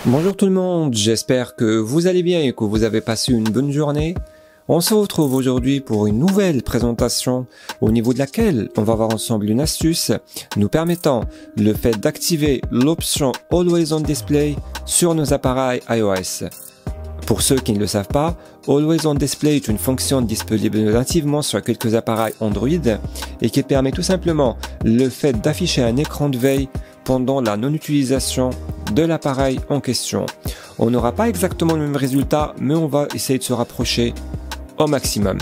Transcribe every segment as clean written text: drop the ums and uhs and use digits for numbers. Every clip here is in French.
Bonjour tout le monde, j'espère que vous allez bien et que vous avez passé une bonne journée. On se retrouve aujourd'hui pour une nouvelle présentation au niveau de laquelle on va voir ensemble une astuce nous permettant le fait d'activer l'option Always on Display sur nos appareils iOS. Pour ceux qui ne le savent pas, Always on Display est une fonction disponible nativement sur quelques appareils Android et qui permet tout simplement le fait d'afficher un écran de veille pendant la non-utilisation de l'appareil en question. On n'aura pas exactement le même résultat, mais on va essayer de se rapprocher au maximum.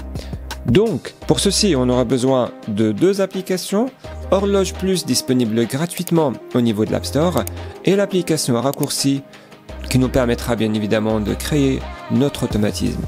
Donc, pour ceci, on aura besoin de deux applications, Horloge Plus disponible gratuitement au niveau de l'App Store et l'application raccourci qui nous permettra bien évidemment de créer notre automatisme.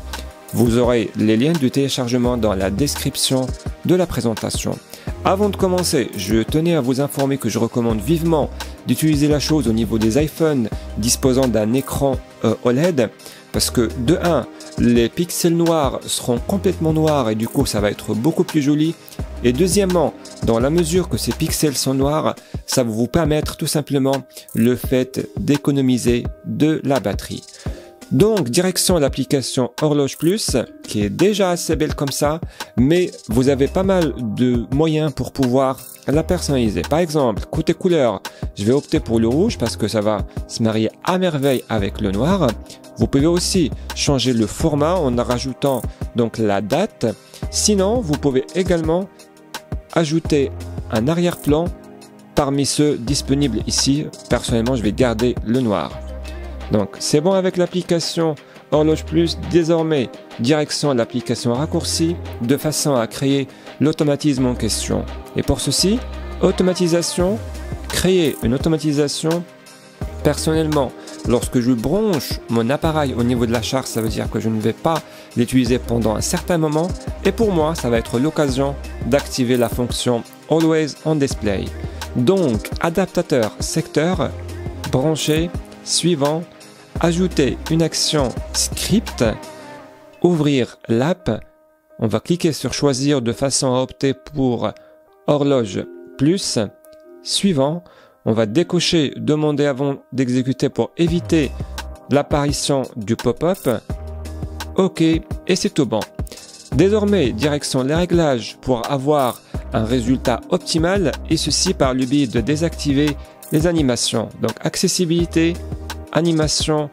Vous aurez les liens de téléchargement dans la description de la présentation. Avant de commencer, je tenais à vous informer que je recommande vivement d'utiliser la chose au niveau des iPhones disposant d'un écran OLED parce que de 1, les pixels noirs seront complètement noirs et du coup ça va être beaucoup plus joli, et deuxièmement, dans la mesure que ces pixels sont noirs, ça va vous permettre tout simplement le fait d'économiser de la batterie. Donc, direction l'application Horloge Plus, qui est déjà assez belle comme ça, mais vous avez pas mal de moyens pour pouvoir la personnaliser. Par exemple, côté couleur, je vais opter pour le rouge parce que ça va se marier à merveille avec le noir. Vous pouvez aussi changer le format en rajoutant donc la date. Sinon, vous pouvez également ajouter un arrière-plan parmi ceux disponibles ici. Personnellement, je vais garder le noir. Donc c'est bon avec l'application Horloge Plus. Désormais, direction l'application raccourci de façon à créer l'automatisme en question. Et pour ceci, automatisation, créer une automatisation. Personnellement, lorsque je branche mon appareil au niveau de la charge, ça veut dire que je ne vais pas l'utiliser pendant un certain moment. Et pour moi, ça va être l'occasion d'activer la fonction Always on Display. Donc, adaptateur secteur, branché, suivant. Ajouter une action script, ouvrir l'app, on va cliquer sur choisir de façon à opter pour Horloge Plus, suivant, on va décocher demander avant d'exécuter pour éviter l'apparition du pop-up, OK, et c'est tout bon. Désormais, direction les réglages pour avoir un résultat optimal, et ceci par le biais de désactiver les animations, donc accessibilité, animation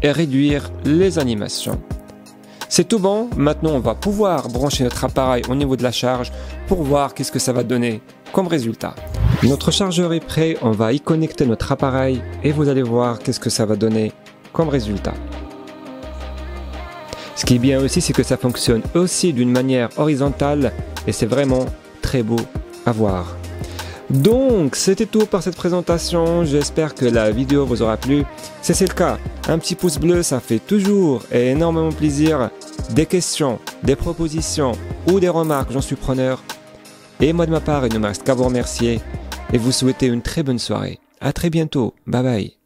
et réduire les animations. C'est tout bon, maintenant on va pouvoir brancher notre appareil au niveau de la charge pour voir qu'est-ce que ça va donner comme résultat. Notre chargeur est prêt, on va y connecter notre appareil et vous allez voir qu'est-ce que ça va donner comme résultat. Ce qui est bien aussi, c'est que ça fonctionne aussi d'une manière horizontale et c'est vraiment très beau à voir. Donc, c'était tout pour cette présentation. J'espère que la vidéo vous aura plu. Si c'est le cas, un petit pouce bleu, ça fait toujours et énormément plaisir. Des questions, des propositions ou des remarques, j'en suis preneur. Et moi de ma part, il ne me reste qu'à vous remercier et vous souhaiter une très bonne soirée. À très bientôt. Bye bye.